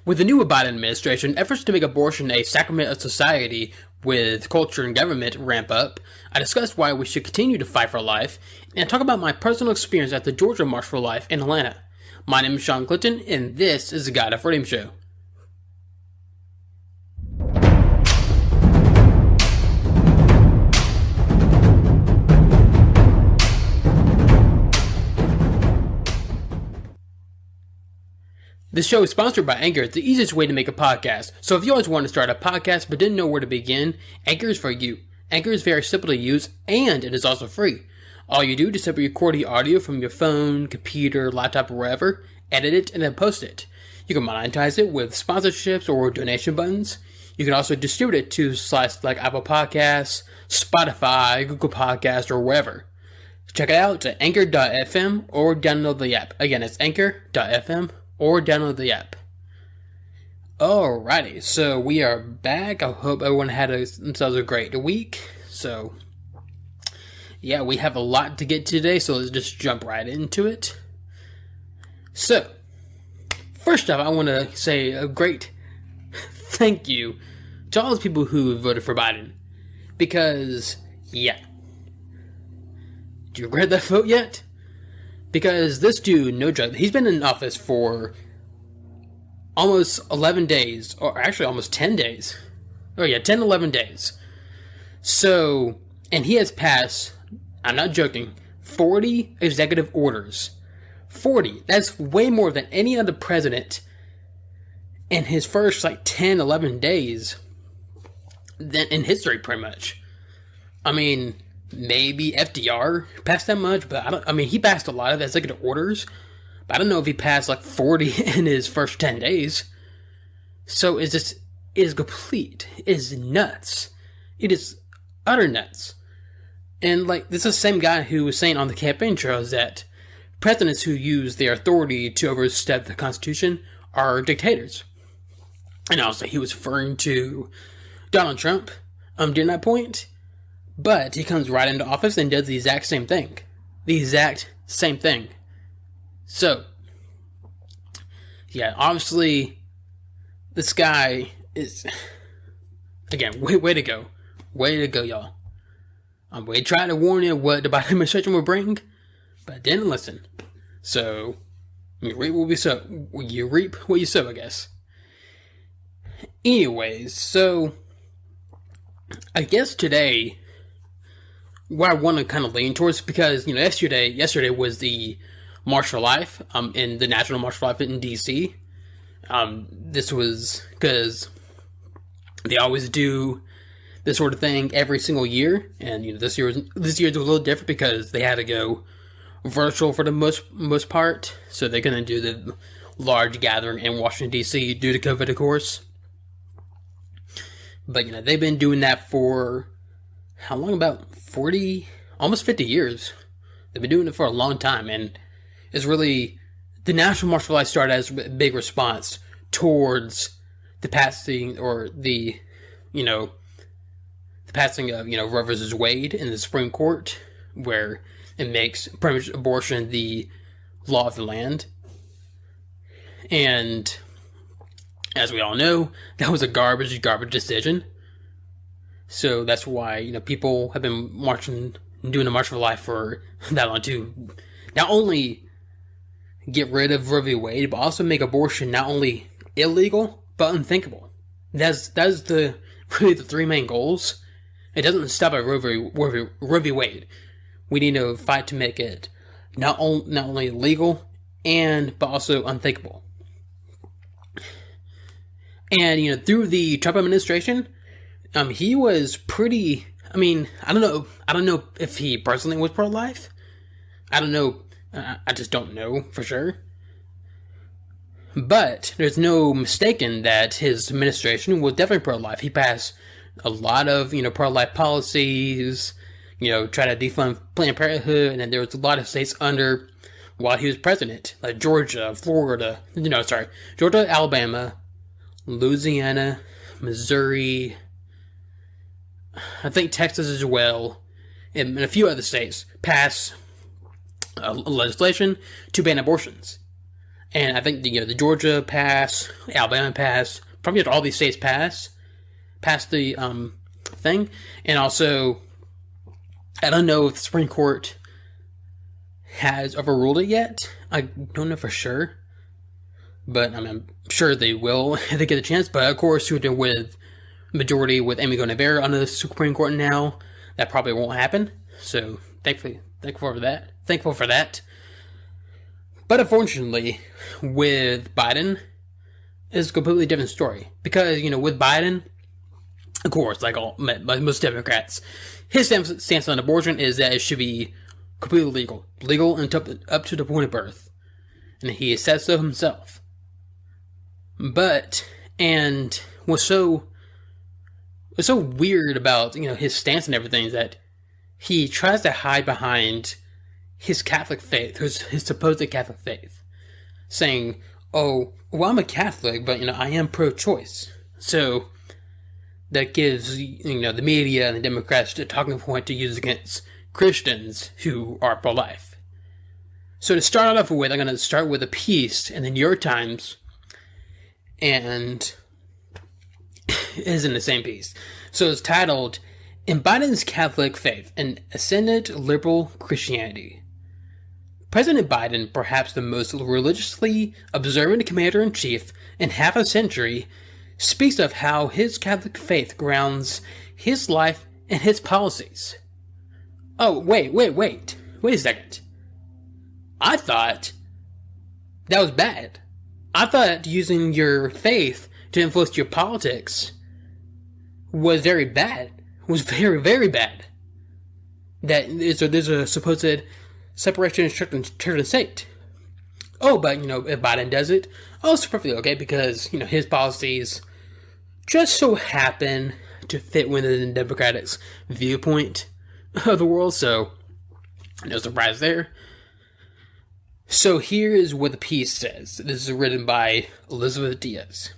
With the new Biden administration, efforts to make abortion a sacrament of society with culture and government ramp up, I discuss why we should continue to fight for life, and talk about my personal experience at the Georgia March for Life in Atlanta. My name is Sean Clinton, and this is the God of Freedom Show. This show is sponsored by Anchor. It's the easiest way to make a podcast. So if you always want to start a podcast but didn't know where to begin, Anchor is for you. Anchor is very simple to use, and it is also free. All you do is simply record the audio from your phone, computer, laptop, or wherever, edit it, and then post it. You can monetize it with sponsorships or donation buttons. You can also distribute it to sites like Apple Podcasts, Spotify, Google Podcasts, or wherever. Check it out at Anchor.fm or download the app. Again, it's Anchor.fm or download the app. Alrighty, so we are back. I hope everyone had themselves a great week. So, yeah, we have a lot to get to today, so let's just jump right into it. So, first off, I want to say a great thank you to all those people who voted for Biden. Because, yeah. Do you regret that vote yet? Because this dude, no joke, he's been in office for almost 11 days, or actually almost 10 days. Oh yeah, 10, 11 days. So, and he has passed, I'm not joking, 40 executive orders. 40. That's way more than any other president in his first 10, 11 days than in history, pretty much. I mean, maybe FDR passed that much, but he passed a lot of executive orders, but I don't know if he passed 40 in his first 10 days. So it is complete. It is nuts. It is utter nuts. And this is the same guy who was saying on the campaign trails that presidents who use their authority to overstep the Constitution are dictators. And also he was referring to Donald Trump during that point. But he comes right into office and does the exact same thing. The exact same thing. So, yeah, obviously, this guy is, again, way to go. Way to go, y'all. We tried to warn you what the Biden administration would bring, but didn't listen. So, you reap what you sow, I guess. Anyways, so, I guess today, what I want to kind of lean towards, because yesterday was the March for Life, in the National March for Life in DC. This was because they always do this sort of thing every single year, and this year was a little different because they had to go virtual for the most part, so they couldn't do the large gathering in Washington DC due to COVID, of course. But they've been doing that for how long? About 40, almost 50 years. They've been doing it for a long time, and it's really, the National March for Life started as a big response towards the passing, or the passing of, Roe versus Wade in the Supreme Court, where it makes pretty much abortion the law of the land. And as we all know, that was a garbage decision. So that's why, people have been marching and doing the March for Life for that long to not only get rid of Roe v. Wade, but also make abortion not only illegal, but unthinkable. That's really the three main goals. It doesn't stop at Roe v. Wade. We need to fight to make it not only legal, but also unthinkable. And, through the Trump administration, he was pretty, I don't know if he personally was pro-life. I don't know, I just don't know for sure. But there's no mistaking that his administration was definitely pro-life. He passed a lot of, pro-life policies, try to defund Planned Parenthood, and then there was a lot of states under while he was president, like Georgia, Florida, Georgia, Alabama, Louisiana, Missouri, I think Texas as well, and a few other states pass legislation to ban abortions. And I think the Georgia pass, Alabama pass, probably all these states passed the thing. And also, I don't know if the Supreme Court has overruled it yet. I don't know for sure, but I'm sure they will if they get the chance. But of course, with majority with Amy Coney Barrett on the Supreme Court now, that probably won't happen. So thankful for that. But unfortunately, with Biden, it's a completely different story. Because, with Biden, of course, like most Democrats, his stance on abortion is that it should be completely legal. Legal and up to the point of birth. And he says so himself. And what's so weird about, his stance and everything is that he tries to hide behind his Catholic faith, his supposed Catholic faith, saying, "Oh, well, I'm a Catholic, but I am pro-choice." So that gives the media and the Democrats a talking point to use against Christians who are pro-life. So to start off with, I'm going to start with a piece in the New York Times, and it isn't the same piece. So it's titled, "In Biden's Catholic Faith, an Ascendant Liberal Christianity." President Biden, perhaps the most religiously observant commander-in-chief in half a century, speaks of how his Catholic faith grounds his life and his policies. Oh, wait a second. I thought that was bad. I thought using your faith to influence your politics was very bad. Was very, very bad. That there's a supposed separation of church and state. Oh, but, if Biden does it, it's perfectly okay because, his policies just so happen to fit within the Democratic's viewpoint of the world, so no surprise there. So here is what the piece says. This is written by Elizabeth Diaz.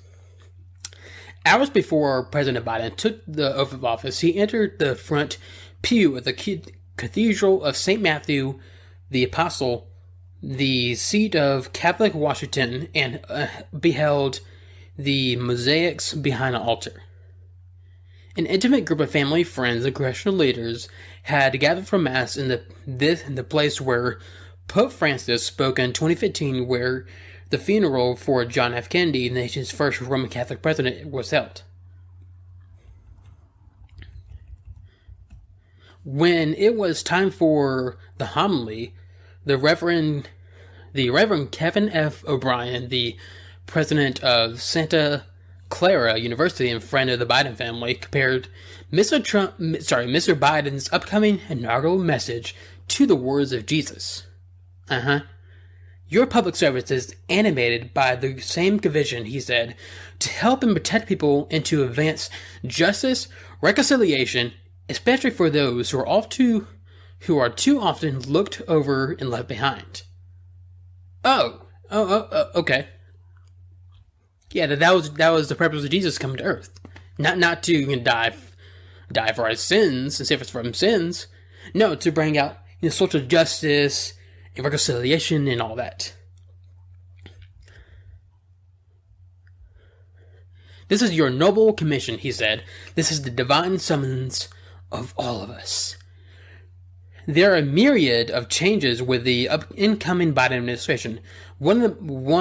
Hours before President Biden took the oath of office, he entered the front pew of the Cathedral of St. Matthew the Apostle, the seat of Catholic Washington, and beheld the mosaics behind an altar. An intimate group of family, friends, and congressional leaders had gathered for Mass in the place where Pope Francis spoke in 2015, where the funeral for John F. Kennedy, the nation's first Roman Catholic president, was held. When it was time for the homily, the Reverend Kevin F. O'Brien, the president of Santa Clara University and friend of the Biden family, compared Mr. Biden's upcoming inaugural message to the words of Jesus. Your public service is animated by the same vision, he said, to help and protect people and to advance justice, reconciliation, especially for those who are too often looked over and left behind. Okay. Yeah, that was the purpose of Jesus coming to earth, not to die for our sins and save us from sins. No, to bring out social justice and reconciliation and all that. This is your noble commission, he said. This is the divine summons of all of us. There are a myriad of changes with the incoming Biden administration. One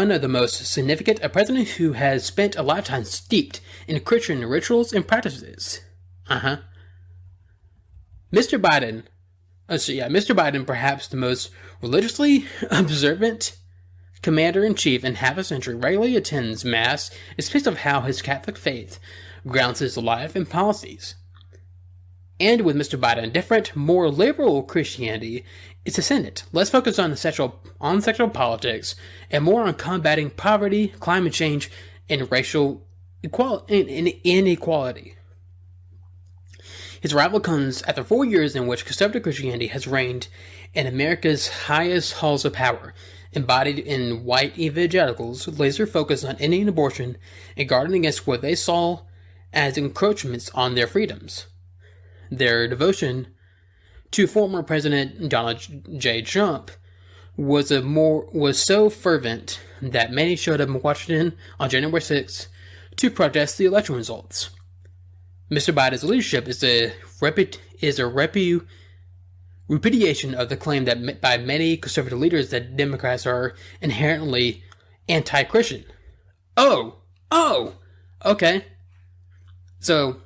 of the most significant, a president who has spent a lifetime steeped in Christian rituals and practices. Mr. Biden, perhaps the most religiously observant commander-in-chief in half a century, regularly attends Mass and speaks of how his Catholic faith grounds his life and policies. And with Mr. Biden, different, more liberal Christianity is ascendant, less focused on sexual politics, and more on combating poverty, climate change, and racial inequality. His arrival comes after 4 years in which conservative Christianity has reigned in America's highest halls of power, embodied in white evangelicals, laser focused on ending abortion and guarding against what they saw as encroachments on their freedoms. Their devotion to former President Donald J. Trump was so fervent that many showed up in Washington on January 6th to protest the election results. Mr. Biden's leadership is a repudiation of the claim that by many conservative leaders that Democrats are inherently anti-Christian. Okay. So,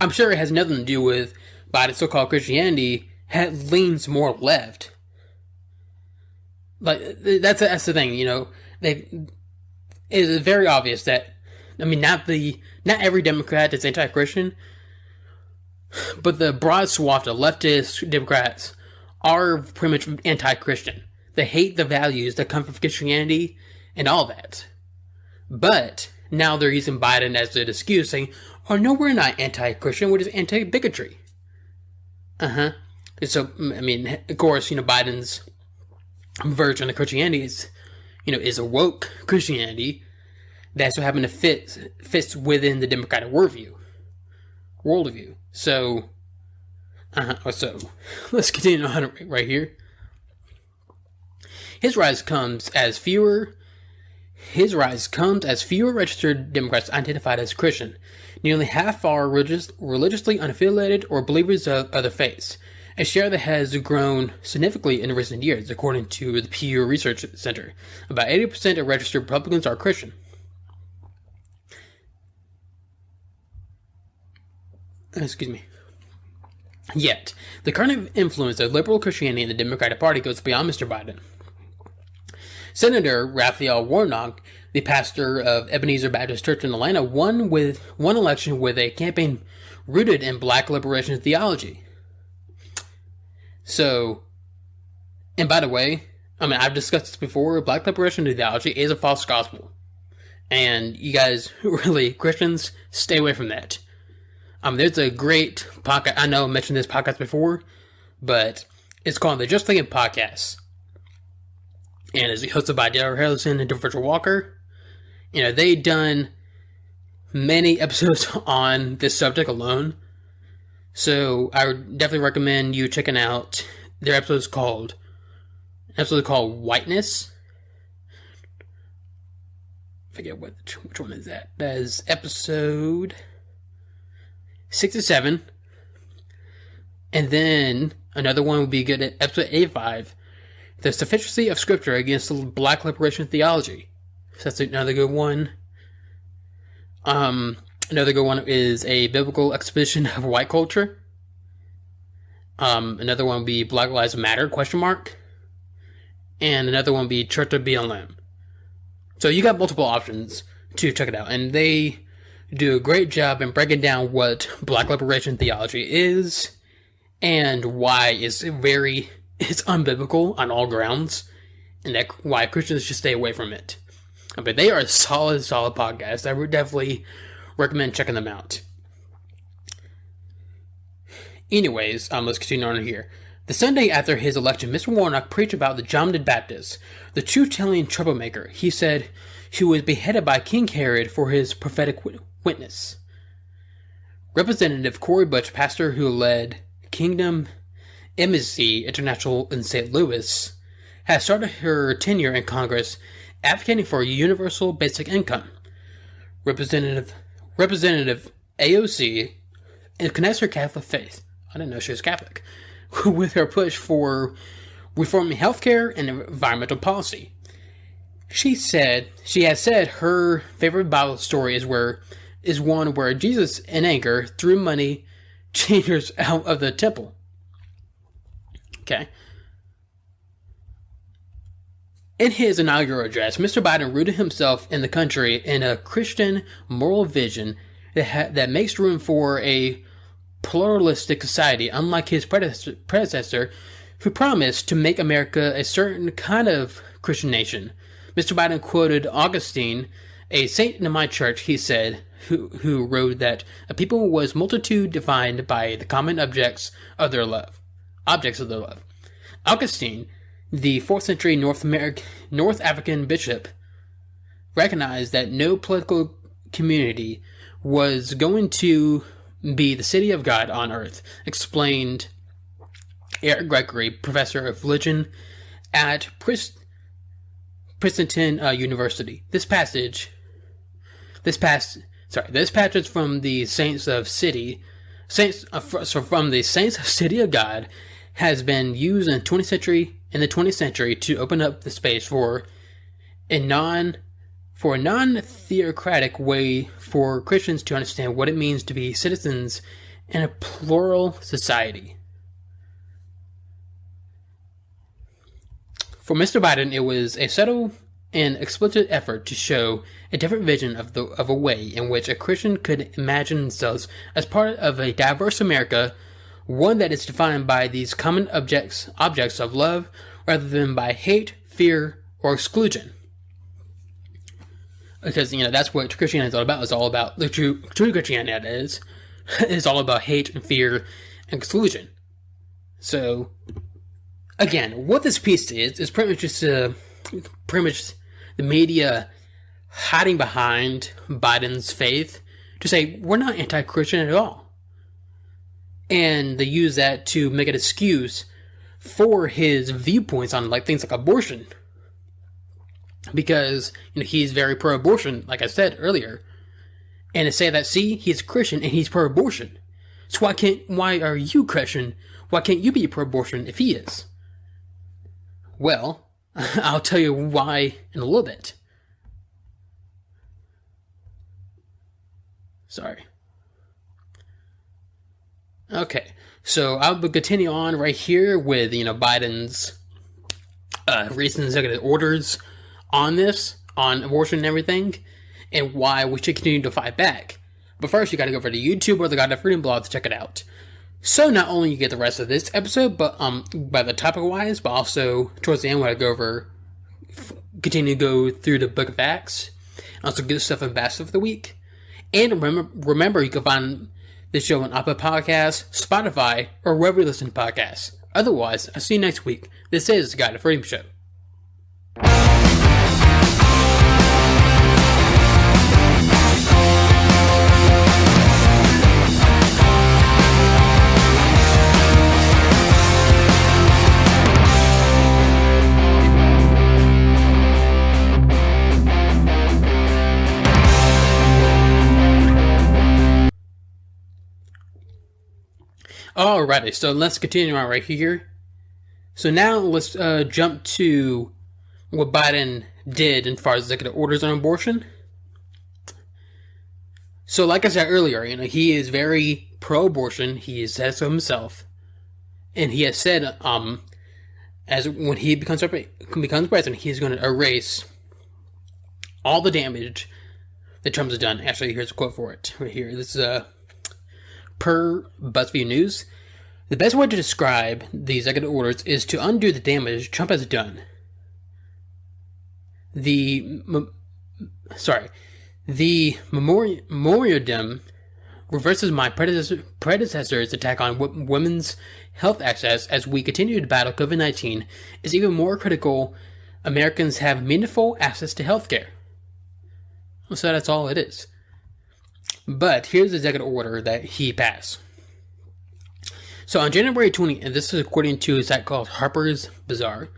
I'm sure it has nothing to do with Biden's so-called Christianity leans more left. Like, that's the thing, it is very obvious that, not every Democrat is anti-Christian, but the broad swath of leftist Democrats are pretty much anti-Christian. They hate the values that come from Christianity and all that. But now they're using Biden as an excuse, saying, "Oh no, we're not anti-Christian. We're just anti-bigotry." So, of course, Biden's version of Christianity is a woke Christianity that's what happened to fits within the Democratic worldview. So let's continue on right here. His rise comes as fewer registered Democrats identified as Christian. Nearly half are religiously unaffiliated or believers of other faiths, a share that has grown significantly in recent years, according to the Pew Research Center. About 80% of registered Republicans are Christian. Excuse me. Yet, the current influence of liberal Christianity in the Democratic Party goes beyond Mr. Biden. Senator Raphael Warnock, the pastor of Ebenezer Baptist Church in Atlanta, won election with a campaign rooted in black liberation theology. So, and by the way, I've discussed this before, black liberation theology is a false gospel. And you guys, really, Christians, stay away from that. There's a great podcast, I know I mentioned this podcast before, but it's called the Just Thinking Podcast. And it's hosted by Dale Harrison and Virgil Walker. They've done many episodes on this subject alone. So I would definitely recommend you checking out their episode called Whiteness. I forget which one is that. That is episode 67. And then another one would be good at episode 85. The Sufficiency of Scripture Against Black Liberation Theology. So that's another good one. Another good one is A Biblical Exposition of White Culture. Another one would be Black Lives Matter, ? And another one would be Church of BLM. So you got multiple options to check it out. And they do a great job in breaking down what Black Liberation Theology is and why it's unbiblical on all grounds, and why Christians should stay away from it. But they are a solid podcast. I would definitely recommend checking them out. Anyways, let's continue on here. The Sunday after his election, Mr. Warnock preached about the John the Baptist, the truth-telling troublemaker. He said he was beheaded by King Herod for his prophetic witness. Representative Cori Bush, pastor who led Kingdom Embassy International in St. Louis, has started her tenure in Congress advocating for a universal basic income. Representative AOC connects her Catholic faith. I didn't know she was Catholic. With her push for reforming healthcare and environmental policy. She has said her favorite Bible story is one where Jesus, in anger, threw money changers out of the temple. Okay. In his inaugural address, Mr. Biden rooted himself in the country in a Christian moral vision that makes room for a pluralistic society, unlike his predecessor, who promised to make America a certain kind of Christian nation. Mr. Biden quoted Augustine, a saint in my church, he said, who wrote that a people was multitude defined by the common objects of their love. Augustine, the 4th century North African bishop, recognized that no political community was going to be the city of God on earth, explained Eric Gregory, professor of religion at Princeton University. This passage is from the Saints of City of God, has been used in the 20th century to open up the space for a non-theocratic way for Christians to understand what it means to be citizens in a plural society. For Mr. Biden, it was a subtle and explicit effort to show a different vision of a way in which a Christian could imagine themselves as part of a diverse America, one that is defined by these common objects of love rather than by hate, fear, or exclusion. Because, that's what Christianity is all about. It's all about the true Christianity is. It's all about hate and fear and exclusion. So, again, what this piece is pretty much just the media hiding behind Biden's faith to say, we're not anti-Christian at all. And they use that to make an excuse for his viewpoints on things like abortion. Because he's very pro-abortion, like I said earlier. And to say that, see, he's a Christian and he's pro-abortion. So why are you Christian? Why can't you be pro-abortion if he is? Well, I'll tell you why in a little bit. Sorry. Okay, so I'll continue on right here with, Biden's recent executive orders on abortion and everything, and why we should continue to fight back. But first, you gotta go over to YouTube or the God of Freedom blog to check it out. So not only you get the rest of this episode, but by the topic-wise, but also towards the end when I continue to go through the Book of Acts, and also good stuff and bad stuff of the week. And remember, you can find this show on Apple Podcasts, Spotify, or wherever you listen to podcasts. Otherwise, I'll see you next week. This is the God of Freedom Show. Alrighty, so let's continue on right here. So now let's jump to what Biden did as far as executive orders on abortion. So like I said earlier, he is very pro-abortion. He says so himself. And he has said, as when he becomes president, he's going to erase all the damage that Trump has done. Actually, here's a quote for it right here. This is per BuzzFeed News. The best way to describe the executive orders is to undo the damage Trump has done. The memorandum reverses my predecessor's attack on women's health access as we continue to battle COVID-19 is even more critical. Americans have meaningful access to health care. So that's all it is. But here's the executive order that he passed. So on January 20th, and this is according to a site called Harper's Bazaar.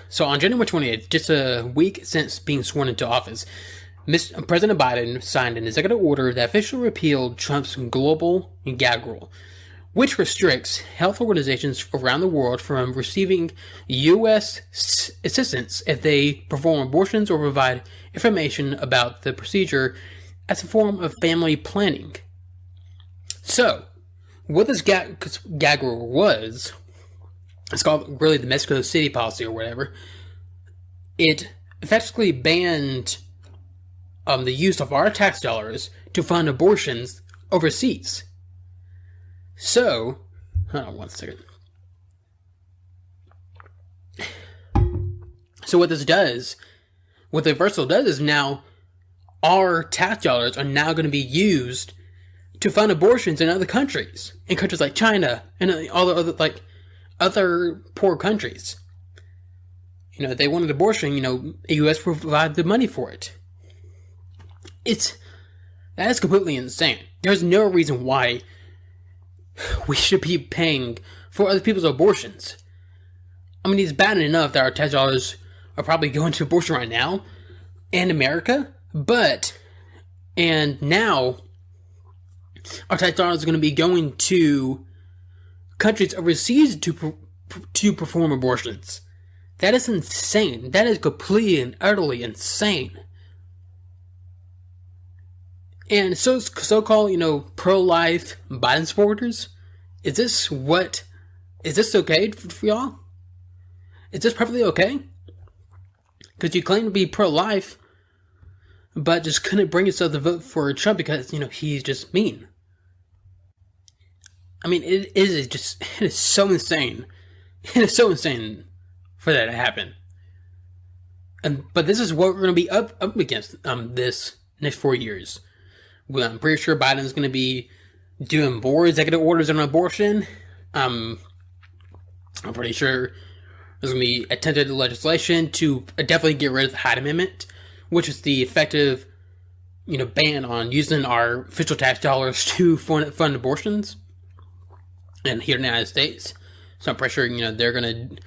So on January 28th, just a week since being sworn into office, President Biden signed an executive order that officially repealed Trump's global gag rule, which restricts health organizations around the world from receiving U.S. assistance if they perform abortions or provide information about the procedure as a form of family planning. So, what this gag rule was, it's called really the Mexico City policy or whatever. It effectively banned the use of our tax dollars to fund abortions overseas. So, hold on one second. So what the reversal does is now our tax dollars are now going to be used to fund abortions in other countries, in countries like China and all the other poor countries. If they wanted abortion, the U.S. provide the money for it. That is completely insane. There's no reason why we should be paying for other people's abortions. I mean, it's bad enough that our tax dollars are probably going to abortion right now in America, and now our tax dollars are going to be going to countries overseas to perform abortions. That is insane. That is completely and utterly insane. And so-called, pro-life Biden supporters, is this okay for y'all? Is this perfectly okay? Because you claim to be pro-life, but just couldn't bring yourself to vote for Trump because, he's just mean. I mean, it is so insane. It is so insane for that to happen. But this is what we're going to be up against this next 4 years. Well, I'm pretty sure Biden's going to be doing more executive orders on abortion. I'm pretty sure there's going to be attempted legislation to definitely get rid of the Hyde Amendment, which is the effective, ban on using our official tax dollars to fund abortions. And here in the United States. So I'm pretty sure, they're going to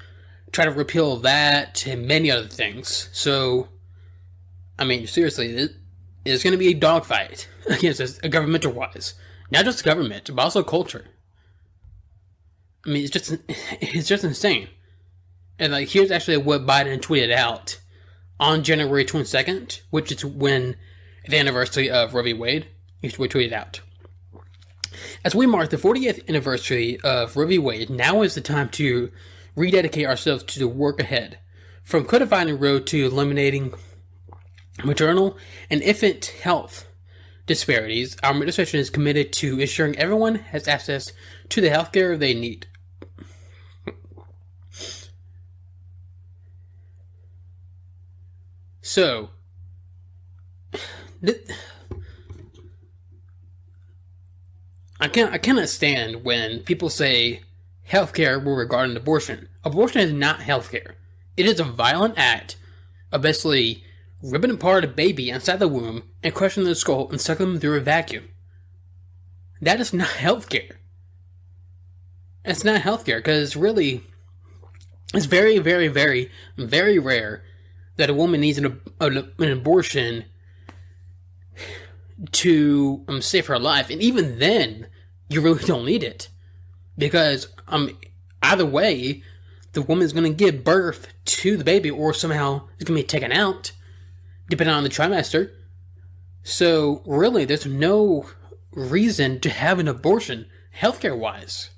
try to repeal that and many other things. So, I mean, seriously, it's going to be a dogfight against us, governmental wise. Not just government, but also culture. I mean, it's just insane. And here's actually what Biden tweeted out on January 22nd, which is when the anniversary of Roe v. Wade. He tweeted out. As we mark the 40th anniversary of Roe v. Wade, now is the time to rededicate ourselves to the work ahead. From codifying Roe to eliminating maternal and infant health disparities, our administration is committed to ensuring everyone has access to the health care they need. So, I cannot stand when people say healthcare regarding abortion. Abortion is not healthcare. It is a violent act of basically ripping apart a baby inside the womb and crushing their skull and sucking them through a vacuum. That is not healthcare. It's not healthcare because really, it's very, very, very, very rare that a woman needs an abortion to save her life, and even then, you really don't need it because either way, the woman's going to give birth to the baby, or somehow it's going to be taken out, depending on the trimester. So really, there's no reason to have an abortion, healthcare wise.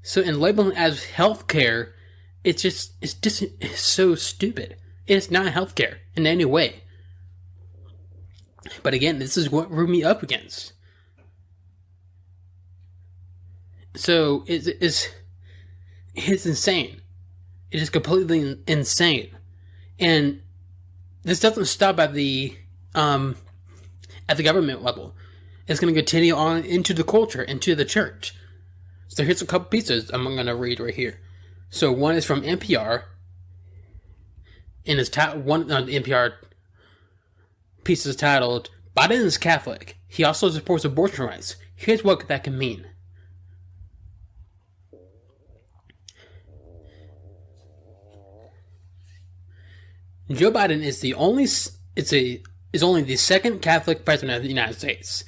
So in labeling it as healthcare, it's so stupid. It's not healthcare in any way. But again, this is what we're me up against. So it's insane. It is completely insane, and this doesn't stop at the government level. It's going to continue on into the culture, into the church. So here's a couple pieces I'm going to read right here. So one is from NPR, and it's one the NPR piece is titled, "Biden is Catholic. He also supports abortion rights. Here's what that can mean." Joe Biden is only the second Catholic president of the United States.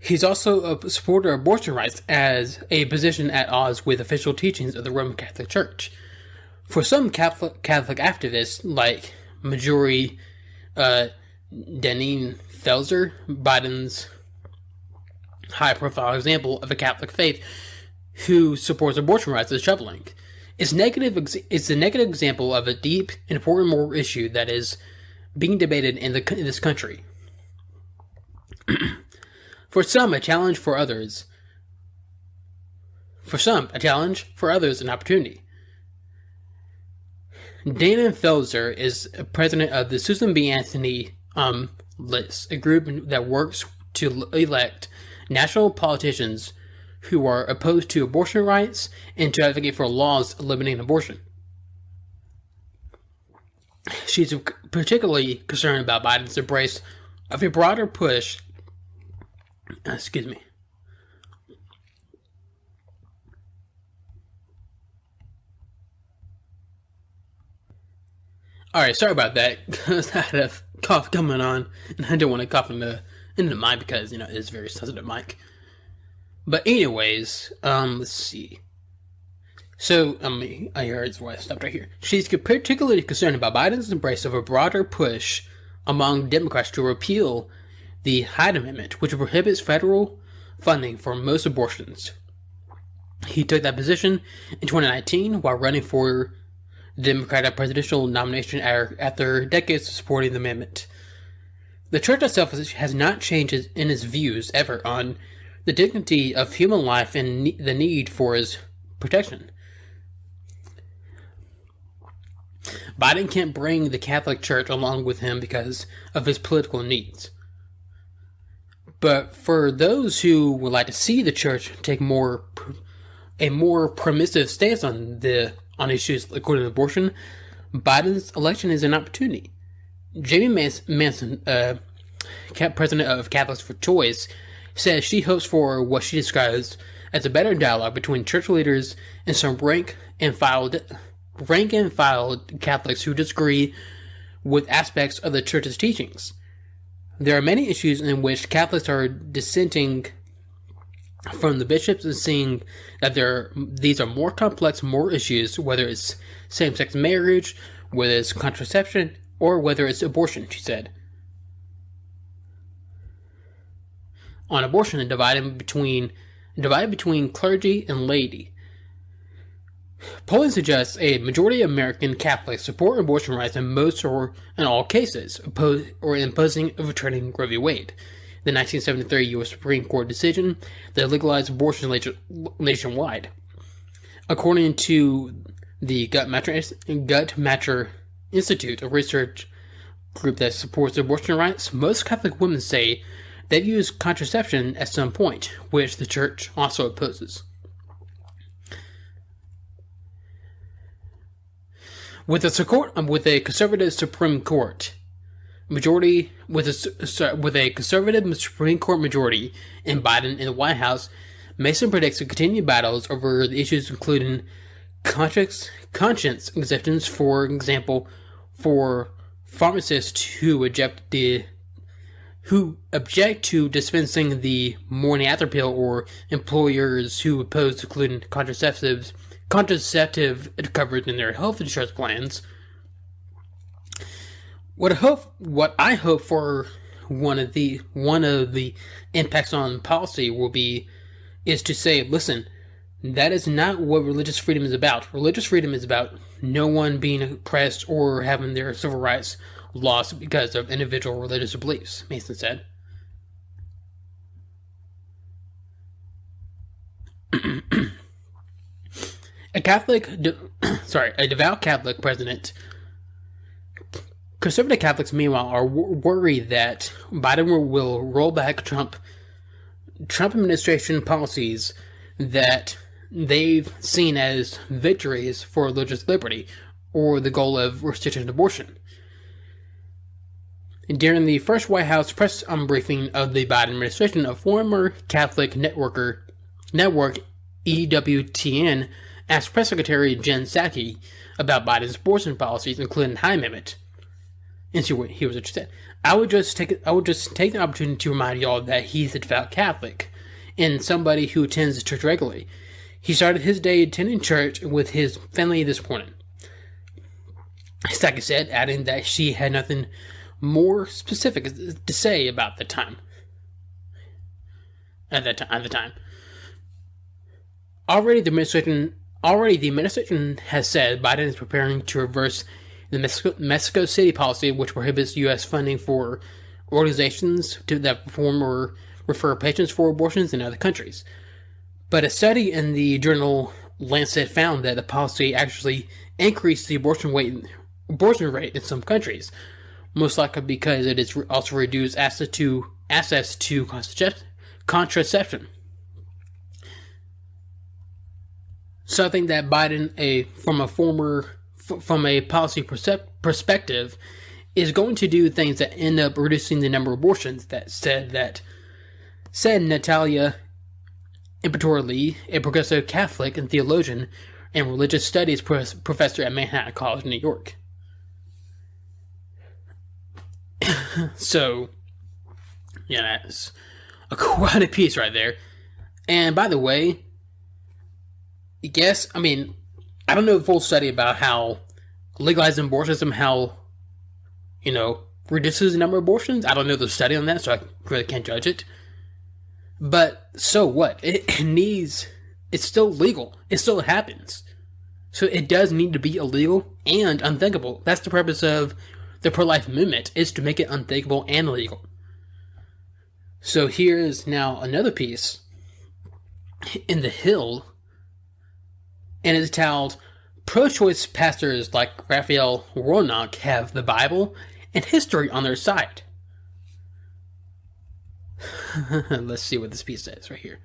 He's also a supporter of abortion rights as a position at odds with official teachings of the Roman Catholic Church. For some Catholic activists, like Marjorie Deneen Felser, Biden's high-profile example of a Catholic faith who supports abortion rights, is troubling. It's a negative example of a deep and important moral issue that is being debated in this country. For some, a challenge for others. An opportunity. Dana Felser is president of the Susan B. Anthony List, a group that works to elect national politicians who are opposed to abortion rights and to advocate for laws eliminating abortion. She's particularly concerned about Biden's embrace of a broader push Alright, sorry about that, because I had a cough coming on, and I didn't want to cough into the mic because, it's a very sensitive mic. But anyways, let's see. So, I heard why I stopped right here. She's particularly concerned about Biden's embrace of a broader push among Democrats to repeal the Hyde Amendment, which prohibits federal funding for most abortions. He took that position in 2019 while running for the Democratic presidential nomination after decades of supporting the amendment. The church itself has not changed in its views ever on the dignity of human life and the need for its protection. Biden can't bring the Catholic Church along with him because of his political needs. But for those who would like to see the church take a more permissive stance on issues according to abortion, Biden's election is an opportunity. Jamie Manson, president of Catholics for Choice, says she hopes for what she describes as a better dialogue between church leaders and some rank and file Catholics who disagree with aspects of the church's teachings. There are many issues in which Catholics are dissenting from the bishops and seeing that these are more complex, more issues, whether it's same-sex marriage, whether it's contraception, or whether it's abortion, she said. On abortion, divided between clergy and laity. Polling suggests a majority of American Catholics support abortion rights in most or in all cases, imposing overturning Roe v. Wade, the 1973 U.S. Supreme Court decision that legalized abortion nationwide. According to the Gut Matcher Institute, a research group that supports abortion rights, most Catholic women say they've used contraception at some point, which the church also opposes. With a conservative Supreme Court majority, with a conservative Supreme Court majority in Biden in the White House, Mason predicts continued battles over the issues including conscience exemptions, for example, for pharmacists who object to dispensing the morning after pill, or employers who oppose including contraceptive coverage in their health insurance plans. What I hope for one of the impacts on policy is to say, listen, that is not what religious freedom is about. Religious freedom is about no one being oppressed or having their civil rights lost because of individual religious beliefs, Mason said. A devout Catholic president. Conservative Catholics, meanwhile, are worried that Biden will roll back Trump administration policies that they've seen as victories for religious liberty, or the goal of restricting abortion. During the first White House press briefing of the Biden administration, a former Catholic network EWTN asked Press Secretary Jen Psaki about Biden's abortion policies, including the Hyde Amendment. And he was interested. I would just take the opportunity to remind y'all that he's a devout Catholic and somebody who attends the church regularly. He started his day attending church with his family this morning, Psaki said, adding that she had nothing more specific to say about the time. At the time. Already the administration has said Biden is preparing to reverse the Mexico City policy, which prohibits U.S. funding for organizations that perform or refer patients for abortions in other countries. But a study in the journal Lancet found that the policy actually increased the abortion rate in some countries, most likely because it has also reduced access to contraception. Something that Biden, from a policy perspective, is going to do things that end up reducing the number of abortions. Said Natalia Imperatore, a progressive Catholic and theologian and religious studies professor at Manhattan College, New York. So, yeah, that's quite a piece right there. And by the way, yes, I mean, I don't know the full study about how legalizing abortion somehow, reduces the number of abortions. I don't know the study on that, so I really can't judge it. But so what? It's still legal. It still happens. So it does need to be illegal and unthinkable. That's the purpose of the pro-life movement, is to make it unthinkable and illegal. So here's now another piece in The Hill, and it's titled, "Pro-choice pastors like Raphael Warnock have the Bible and history on their side." Let's see what this piece says right here.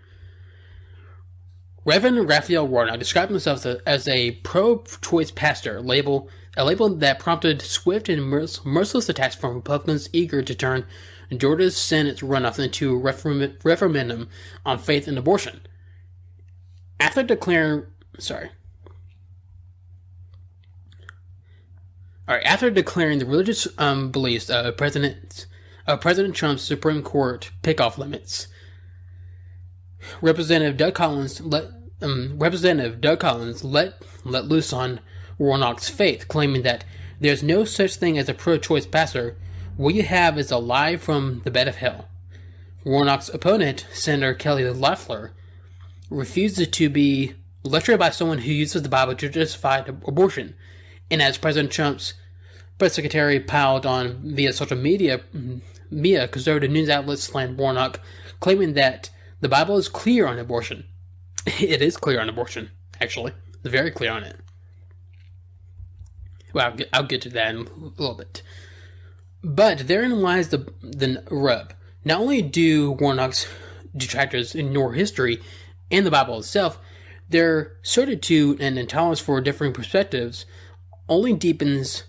Reverend Raphael Warnock described himself as a pro-choice pastor, a label that prompted swift and merciless attacks from Republicans eager to turn Georgia's Senate runoff into a referendum on faith and abortion. After declaring the religious beliefs of President Trump's Supreme Court pick-off limits, Representative Doug Collins let loose on Warnock's faith, claiming that there's no such thing as a pro-choice pastor. What you have is a lie from the bed of hell. Warnock's opponent, Senator Kelly Loeffler, refuses to be lectured by someone who uses the Bible to justify abortion, and as President Trump's press secretary piled on via social media, conservative news outlets slammed Warnock, claiming that the Bible is clear on abortion. It is clear on abortion, actually. It's very clear on it. Well, I'll get to that in a little bit. But therein lies the rub. Not only do Warnock's detractors ignore history and the Bible itself, their certitude and intolerance for differing perspectives only deepens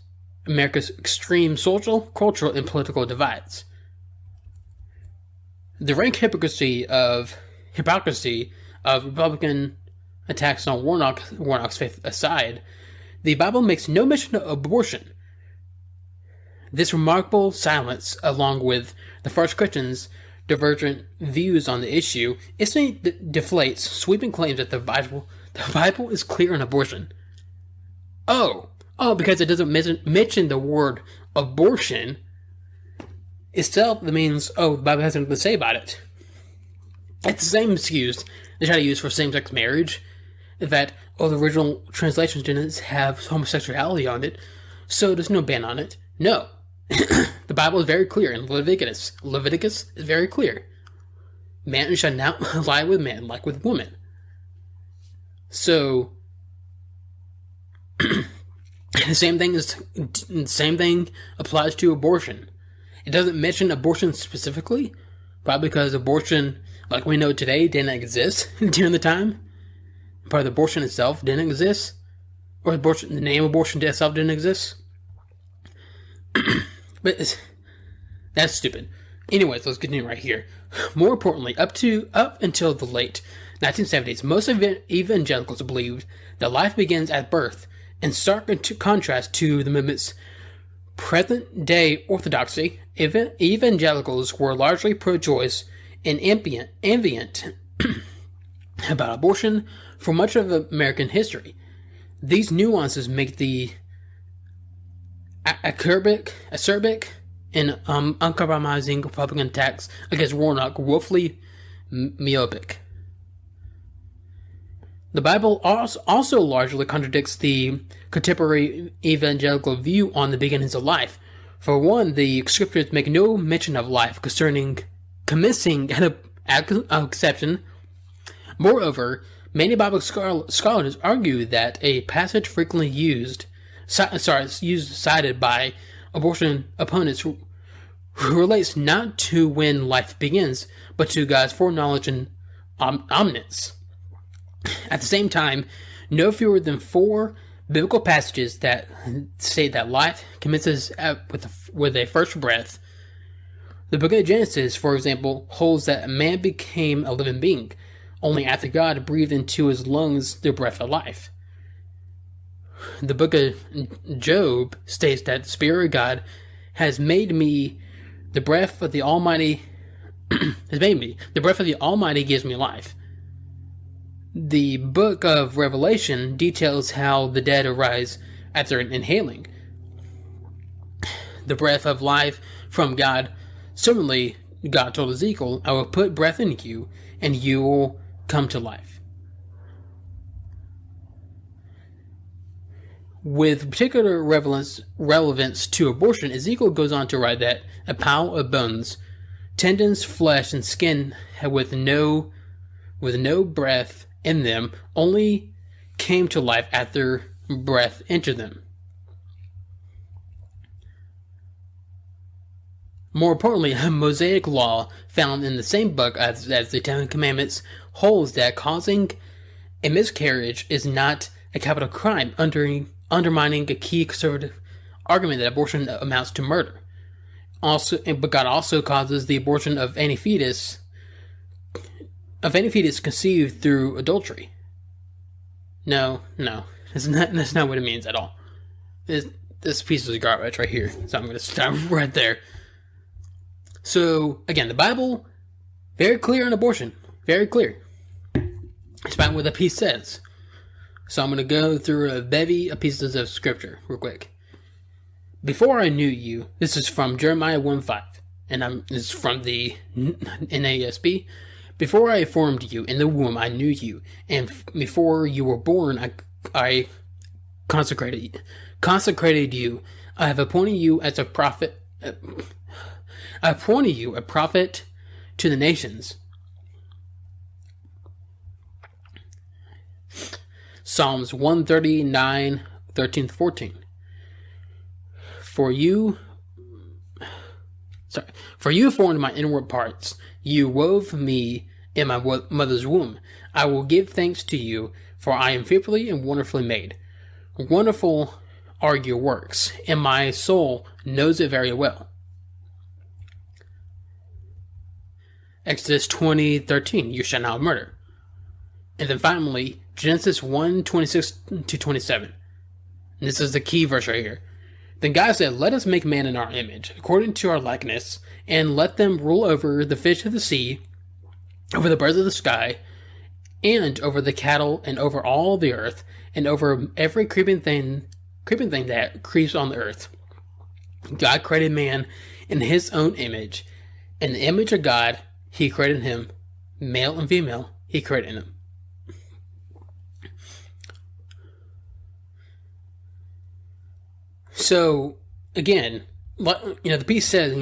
America's extreme social, cultural, and political divides. The rank hypocrisy of Republican attacks on Warnock's faith aside, the Bible makes no mention of abortion. This remarkable silence, along with the first Christians' divergent views on the issue, instantly deflates sweeping claims that the Bible is clear on abortion. Oh, because it doesn't mention the word abortion itself, that means, the Bible has nothing to say about it. It's the same excuse they try to use for same-sex marriage, that, the original translations didn't have homosexuality on it, so there's no ban on it. No. The Bible is very clear in Leviticus. Leviticus is very clear. Man shall not lie with man like with woman. So, the same thing applies to abortion. It doesn't mention abortion specifically, probably because abortion, like we know today, didn't exist during the time. Probably the abortion itself didn't exist, or the name abortion itself didn't exist. But that's stupid. Anyways, let's continue right here. More importantly, up until the late 1970s, most evangelicals believed that life begins at birth, in stark contrast to the movement's present-day orthodoxy. Evangelicals were largely pro-choice and ambient about abortion for much of American history. These nuances make the acerbic and uncompromising Republican attacks against Warnock woefully myopic. The Bible also largely contradicts the contemporary evangelical view on the beginnings of life. For one, the scriptures make no mention of life commencing at an exception. Moreover, many Bible scholars argue that a passage frequently cited by abortion opponents relates not to when life begins, but to God's foreknowledge and omniscience. At the same time, no fewer than 4 biblical passages that say that life commences with a first breath. The book of Genesis, for example, holds that man became a living being only after God breathed into his lungs the breath of life. The book of Job states that the Spirit of God has made me The breath of the Almighty has made me. The breath of the Almighty gives me life. The book of Revelation details how the dead arise after inhaling the breath of life from God. Similarly, God told Ezekiel, I will put breath in you, and you will come to life. With particular relevance to abortion, Ezekiel goes on to write that a pile of bones, tendons, flesh, and skin with no breath in them only came to life after breath entered them. More importantly, a Mosaic law found in the same book as the Ten Commandments holds that causing a miscarriage is not a capital crime, undermining a key conservative argument that abortion amounts to murder. But God also causes the abortion of any fetus conceived through adultery. No, that's not what it means at all. This piece is garbage right here, so I'm going to stop right there. So, again, the Bible, very clear on abortion. Very clear. It's about what the piece says. So I'm going to go through a bevy of pieces of scripture real quick. Before I knew you, this is from Jeremiah 1:5, and this is from the NASB. Before I formed you in the womb, I knew you, and before you were born, I consecrated you. I have appointed you as a prophet. I appointed you a prophet to the nations. Psalms 139, 13-14. For you formed my inward parts. You wove me in my mother's womb. I will give thanks to you, for I am fearfully and wonderfully made. Wonderful are your works, and my soul knows it very well. Exodus 20:13, you shall not murder. And then finally, Genesis 1:26-27. This is the key verse right here. Then God said, let us make man in our image, according to our likeness, and let them rule over the fish of the sea, over the birds of the sky, and over the cattle, and over all the earth, and over every creeping thing that creeps on the earth. God created man in his own image. In the image of God, he created him, male and female, he created him. So, again, the piece says,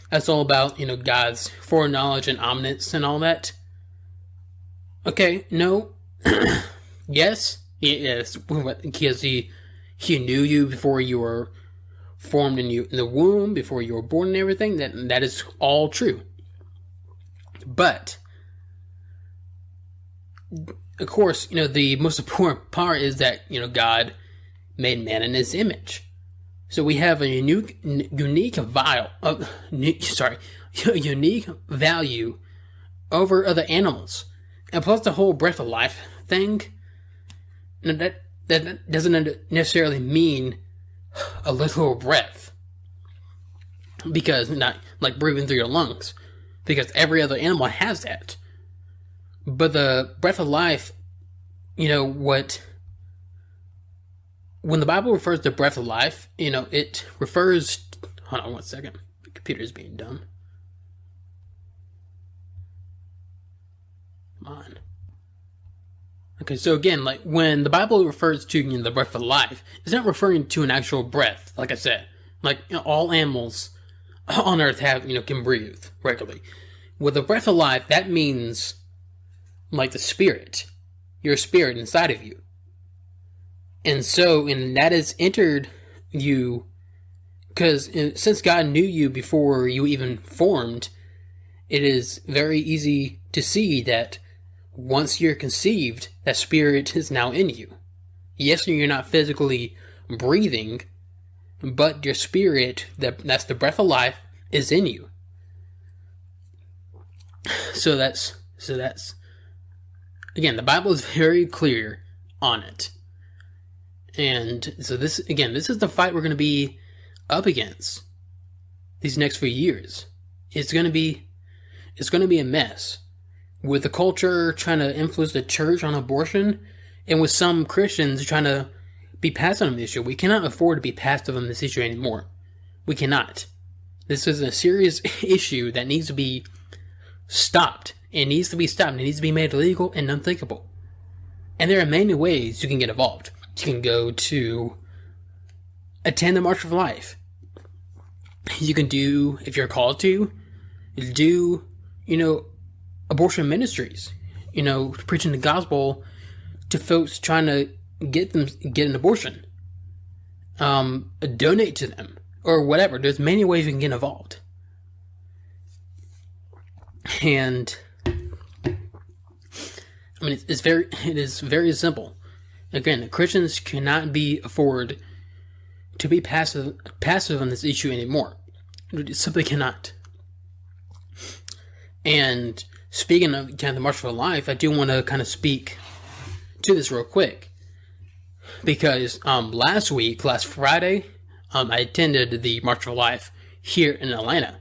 that's all about, God's foreknowledge and omniscience and all that. Okay, no. Yes, because he knew you before you were formed in the womb, before you were born and everything. That is all true. But, of course, the most important part is that, God made man in his image. So we have a unique value over other animals. And plus the whole breath of life thing, that doesn't necessarily mean a literal breath. Because, not like breathing through your lungs. Because every other animal has that. But the breath of life, when the Bible refers to breath of life, it refers... Hold on one second. The computer's being dumb. Come on. Okay, so again, when the Bible refers to the breath of life, it's not referring to an actual breath, like I said. All animals on earth can breathe regularly. With the breath of life, that means the spirit. Your spirit inside of you. And that has entered you, because since God knew you before you even formed, it is very easy to see that once you're conceived, that spirit is now in you. Yes, you're not physically breathing, but your spirit, that's the breath of life, is in you. So that's again, the Bible is very clear on it. And so this is the fight we're going to be up against. these next few years. It's going to be a mess, with the culture trying to influence the church on abortion, and with some Christians trying to be passive on the issue. We cannot afford to be passive on this issue anymore. We cannot. This is a serious issue that needs to be stopped. It needs to be stopped. It needs to be made illegal and unthinkable. And there are many ways you can get involved. You can go to attend the March for Life. You can do, if you're called to, do, abortion ministries. Preaching the gospel to folks trying to get an abortion. Donate to them. Or whatever. There's many ways you can get involved. And it is very simple. Again, Christians cannot afford to be passive on this issue anymore. It simply cannot. And speaking of the March for Life, I do want to kind of speak to this real quick, because last Friday, I attended the March for Life here in Atlanta,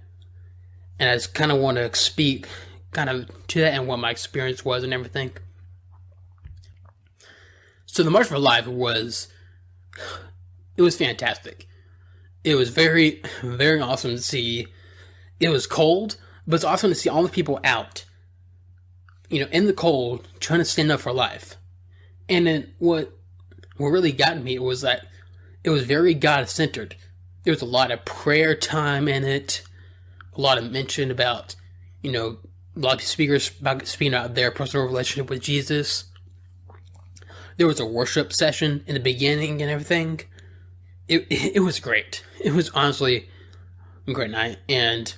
and I just kind of want to speak kind of to that and what my experience was and everything. So the March for Life was fantastic. It was very, very awesome to see. It was cold, but it's awesome to see all the people out, in the cold, trying to stand up for life. And then what really got me was that it was very God-centered. There was a lot of prayer time in it, a lot of mention about, a lot of speakers speaking about their personal relationship with Jesus. There was a worship session in the beginning and everything. It was great. It was honestly a great night, and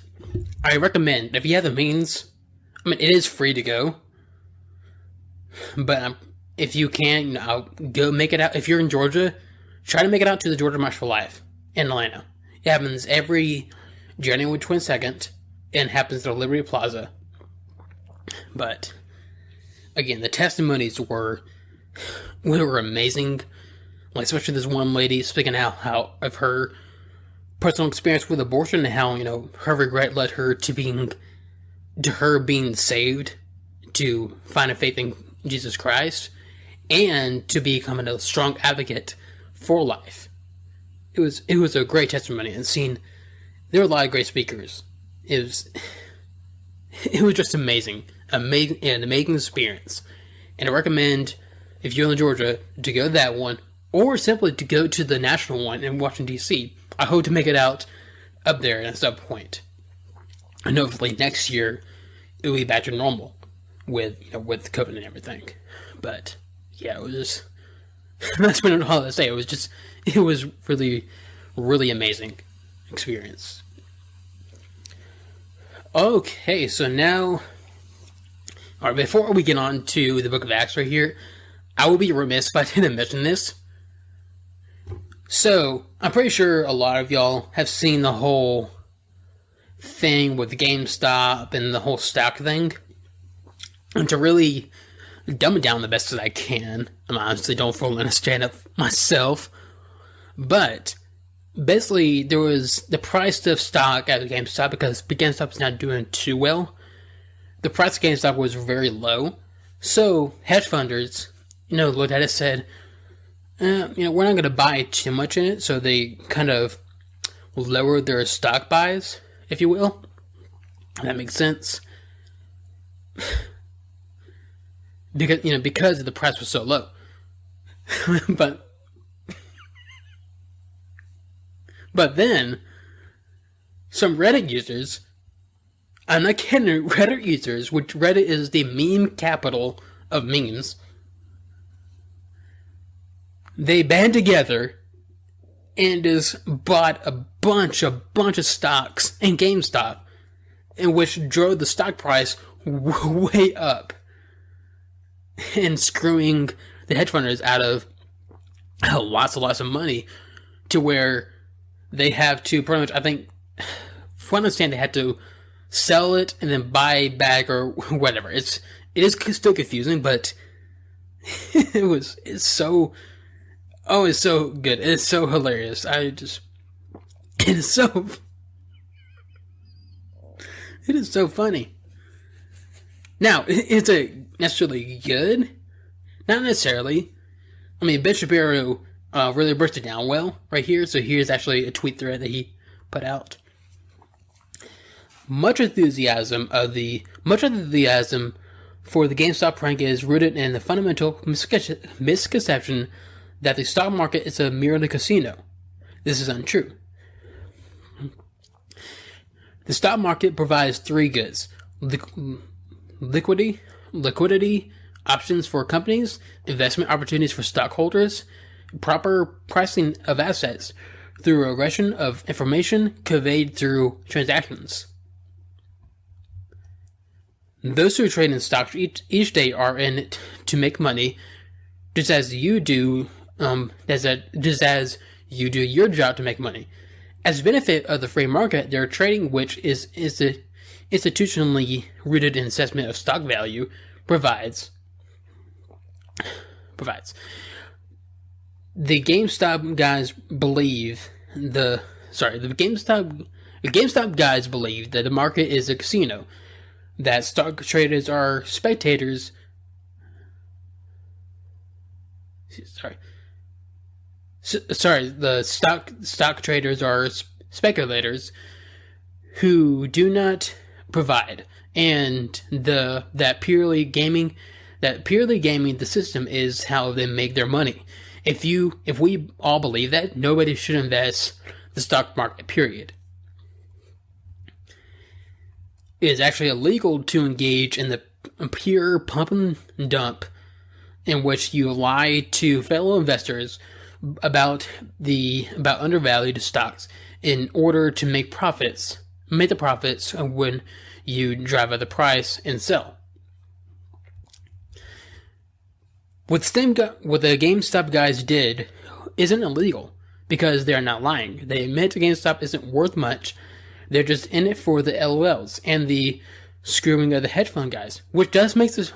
I recommend, if you have the means, it is free to go, but if you can, go make it out. If you're in Georgia, try to make it out to the Georgia March for Life in Atlanta. It happens every January 22nd, and happens at Liberty Plaza. But again, the testimonies were amazing. Like, especially this one lady speaking out how of her personal experience with abortion, and how, her regret led her to her being saved, to find a faith in Jesus Christ, and to becoming a strong advocate for life. It was a great testimony, and there were a lot of great speakers. It was just amazing, an amazing experience, and I recommend, if you're in Georgia, to go to that one, or simply to go to the national one in Washington, D.C. I hope to make it out up there at some point. And hopefully next year it will be back to normal with COVID and everything. But yeah, it was just that's been all I say. It was really, really amazing experience. Okay, so now, all right, before we get on to the Book of Acts right here, I would be remiss if I didn't mention this. So, I'm pretty sure a lot of y'all have seen the whole thing with GameStop and the whole stock thing. And to really dumb it down the best that I can, I honestly don't fully understand it myself, but basically there was the price of stock at GameStop, because GameStop is not doing too well. The price of GameStop was very low, so hedge funders, looked at it and said, we're not going to buy too much in it, so they kind of lowered their stock buys, if you will. That makes sense. Because the price was so low. But then, some Reddit users, I'm not kidding, Reddit users, which Reddit is the meme capital of memes, they band together and just bought a bunch of stocks in GameStop, in which drove the stock price way up, and screwing the hedge funders out of lots of money, to where they have to pretty much, I think, from what I understand, they had to sell it and then buy back or whatever. It is still confusing, but it's so good. It's so hilarious. It is so It is so funny. Now, is it necessarily good? Not necessarily. I mean, Ben Shapiro really burst it down well right here. So here's actually a tweet thread that he put out. Much enthusiasm for the GameStop prank is rooted in the fundamental misconception that the stock market is a merely casino. This is untrue. The stock market provides three goods: liquidity, options for companies, investment opportunities for stockholders, proper pricing of assets through a regression of information conveyed through transactions. Those who trade in stocks each day are in it to make money, just as you do your job to make money. As a benefit of the free market, their trading, which is institutionally rooted in assessment of stock value, provides. The GameStop guys believe the GameStop guys believe that the market is a casino, that stock traders are spectators. The stock traders are speculators who do not provide, and that purely gaming the system is how they make their money. If we all believe that, nobody should invest the stock market, period. It is actually illegal to engage in the pure pump and dump in which you lie to fellow investors about undervalued stocks in order to make the profits when you drive up the price and sell. What the GameStop guys did isn't illegal because they're not lying. They admit GameStop isn't worth much. They're just in it for the LOLs and the screwing of the hedge fund guys, which does make this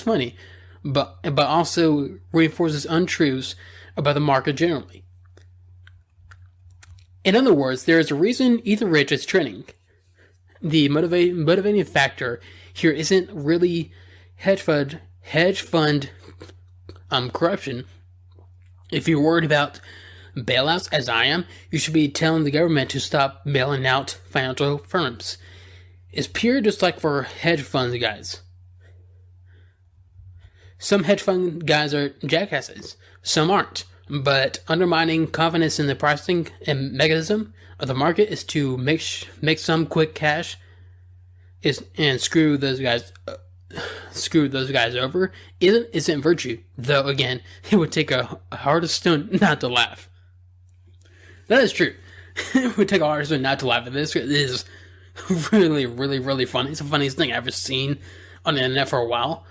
funny, but also reinforces untruths about the market generally. In other words, there is a reason EtherRich is trending. The motivating factor here isn't really hedge fund corruption. If you're worried about bailouts, as I am, you should be telling the government to stop bailing out financial firms. It's pure dislike for hedge fund guys. Some hedge fund guys are jackasses. Some aren't. But undermining confidence in the pricing and mechanism of the market is to make some quick cash and screw those guys over isn't virtue. Though again, it would take a hard stone not to laugh. That is true. It would take a hard stone not to laugh at this. It is really, really, really funny. It's the funniest thing I've ever seen on the internet for a while.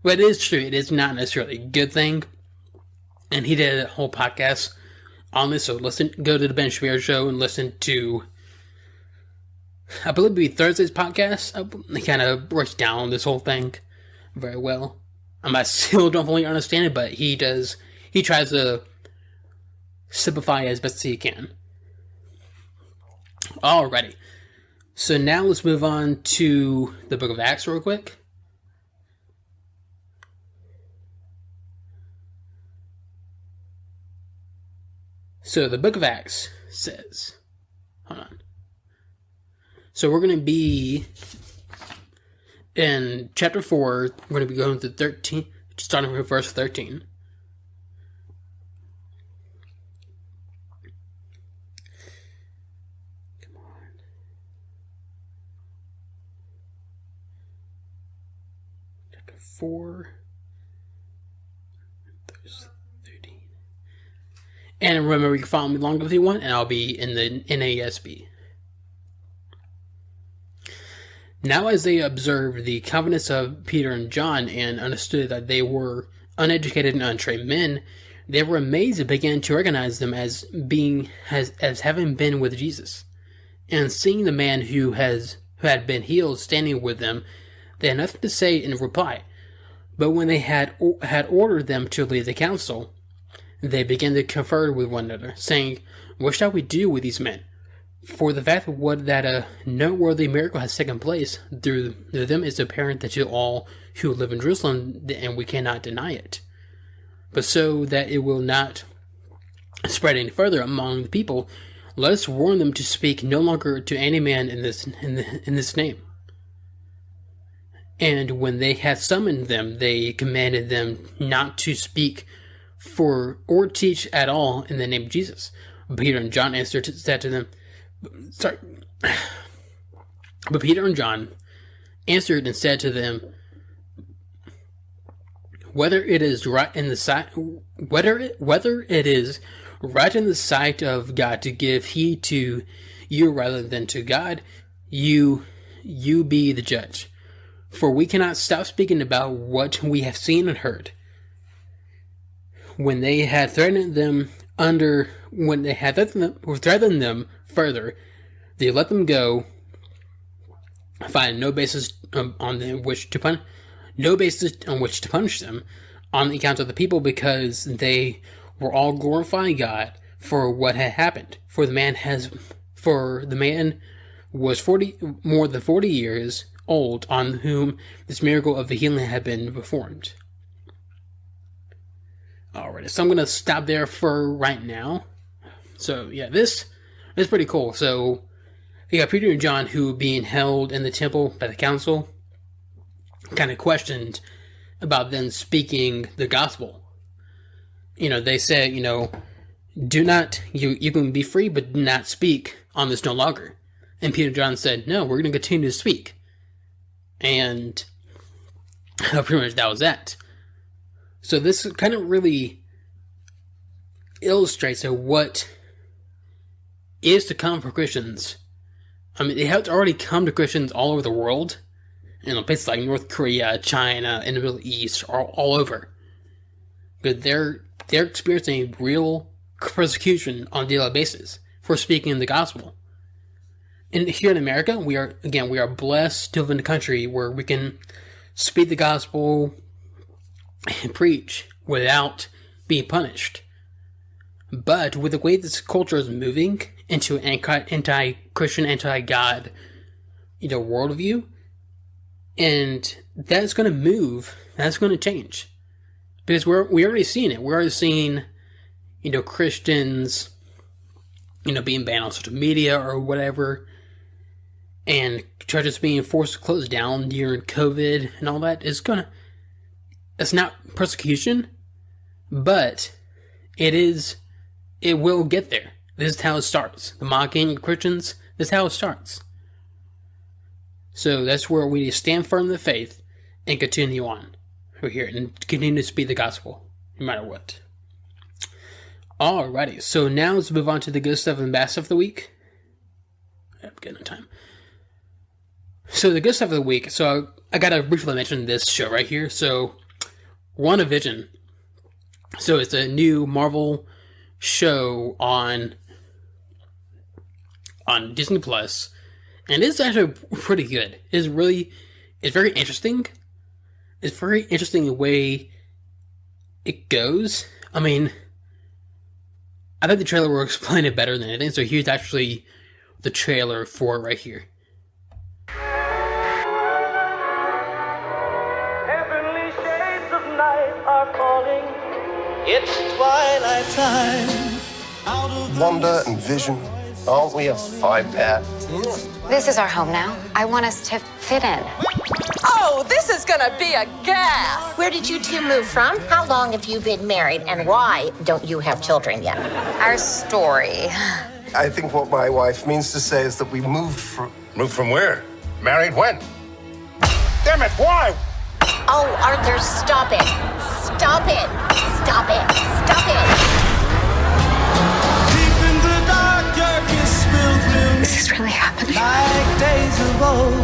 But it is true. It is not necessarily a good thing. And he did a whole podcast on this. So go to the Ben Shapiro show and listen to, I believe it'd be Thursday's podcast. He kind of breaks down this whole thing very well. I still don't fully understand it, but he does. He tries to simplify it as best as he can. Alrighty. So now let's move on to the Book of Acts real quick. So the Book of Acts says, hold on. So we're going to be in chapter 4. We're going to be going to 13, starting with verse 13. Come on. Chapter 4. Verse 13. And remember, you can follow me along if you want, and I'll be in the NASB. Now as they observed the confidence of Peter and John and understood that they were uneducated and untrained men, they were amazed and began to recognize them as having been with Jesus. And seeing the man who had been healed standing with them, they had nothing to say in reply. But when they had ordered them to leave the council, they began to confer with one another, saying, "What shall we do with these men? For the fact that a noteworthy miracle has taken place through them is apparent to all who live in Jerusalem, and we cannot deny it. But so that it will not spread any further among the people, let us warn them to speak no longer to any man in this name. And when they had summoned them, they commanded them not to speak for or teach at all in the name of Jesus. But Peter and John said to them, But Peter and John answered and said to them, whether it is right in the sight of God to give heed to you rather than to God, you be the judge. For we cannot stop speaking about what we have seen and heard. When they had threatened them further, they let them go, find no basis on which to punish them on the account of the people, because they were all glorifying God for what had happened. For the man was more than 40 years old, on whom this miracle of the healing had been performed. Alright, so I'm going to stop there for right now. So, yeah, this is pretty cool. So, you got Peter and John, who being held in the temple by the council, kind of questioned about them speaking the gospel. They said, do not, you can be free, but do not speak on this no longer. And Peter and John said, no, we're going to continue to speak. And pretty much that was that. So this kind of really illustrates what is to come for Christians. I mean, it has already come to Christians all over the world. Places like North Korea, China, and the Middle East are all over. But they're experiencing real persecution on a daily basis for speaking the gospel. And here in America, we are blessed to live in a country where we can speak the gospel and preach without being punished. But with the way this culture is moving into an anti-Christian, anti-God, worldview, and that's going to move, that's going to change. Because we already seen it. We're already seeing, Christians, being banned on social media or whatever, and churches being forced to close down during COVID and all that. It's not persecution, but it will get there. This is how it starts. The mocking of Christians, this is how it starts. So that's where we need to stand firm in the faith and continue on. We're here and continue to speak the gospel, no matter what. Alrighty, so now let's move on to the good stuff and bad stuff of the week. I'm getting on time. So the good stuff of the week, so I gotta briefly mention this show right here. So, WandaVision. So it's a new Marvel show on Disney Plus, and it's actually pretty good. It's very interesting. It's very interesting the way it goes. I mean, I think the trailer will explain it better than anything, so here's actually the trailer for it right here. Heavenly shades of night are falling. It's twilight time. Wanda and Vision, aren't we a five-pair? This is our home now. I want us to fit in. Oh, this is gonna be a gas! Where did you two move from? How long have you been married? And why don't you have children yet? Our story. I think what my wife means to say is that we moved from... Moved from where? Married when? Damn it, why? Oh, Arthur, stop it. Stop it. Stop it. Stop it. Deep in the dark, darkest pilgrim, This is really happening. like days of old,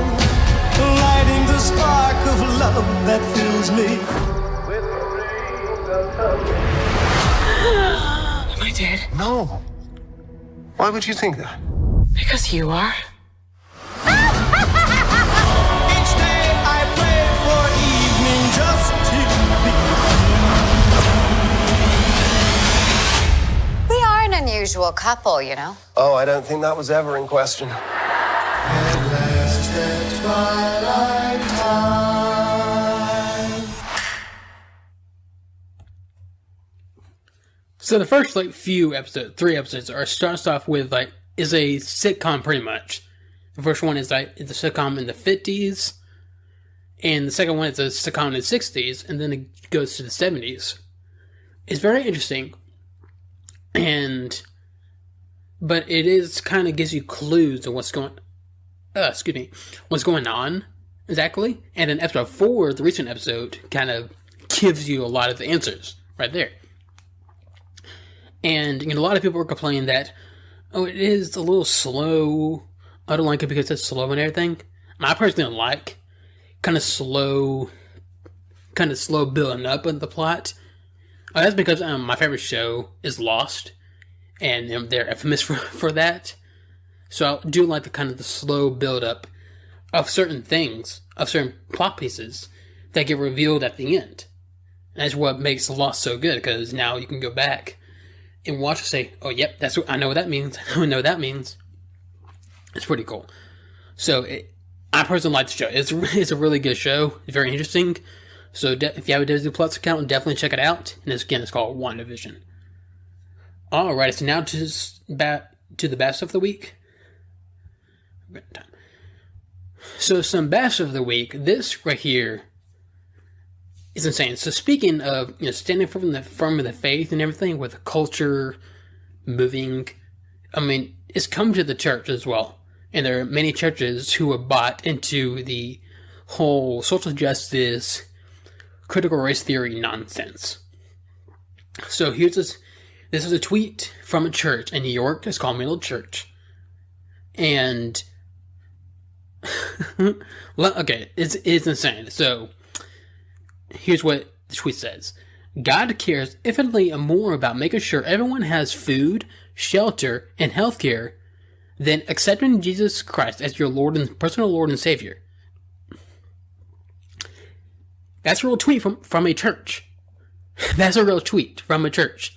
lighting the spark of love that fills me with rays of hope. Am I dead? No. Why would you think that? Because you are. Each day I pray for evening just to be. We are in a new unusual couple, you know? Oh, I don't think that was ever in question. So the first few episodes, 3 episodes, starts off with is a sitcom pretty much. The first one is it's a sitcom in the 50s, and the second one is a sitcom in the 60s, and then it goes to the 70s. It's very interesting, but it is kind of gives you clues of what's going on exactly. And then episode 4, the recent episode, kind of gives you a lot of the answers right there. And a lot of people are complaining that, it is a little slow. I don't like it because it's slow and everything. I personally like kind of slow building up in the plot. That's because my favorite show is Lost, and they're infamous for that. So I do like the slow build up of certain things, of certain plot pieces that get revealed at the end. And that's what makes Lost so good, because now you can go back and watch and say, oh, yep, I know what that means. I know what that means. It's pretty cool. So, I personally like the show. It's a really good show. It's very interesting. So, if you have a Disney Plus account, definitely check it out. And it's called WandaVision. Alright, so now to the best of the week. So, some best of the week. This right here is insane. So speaking of standing firm in the faith and everything, with the culture moving, it's come to the church as well. And there are many churches who have bought into the whole social justice, critical race theory nonsense. So this is a tweet from a church in New York. It's called Middle Church. And okay, it's insane. So here's what the tweet says. God cares infinitely more about making sure everyone has food, shelter, and healthcare than accepting Jesus Christ as your personal Lord and Savior. That's a real tweet from a church. That's a real tweet from a church.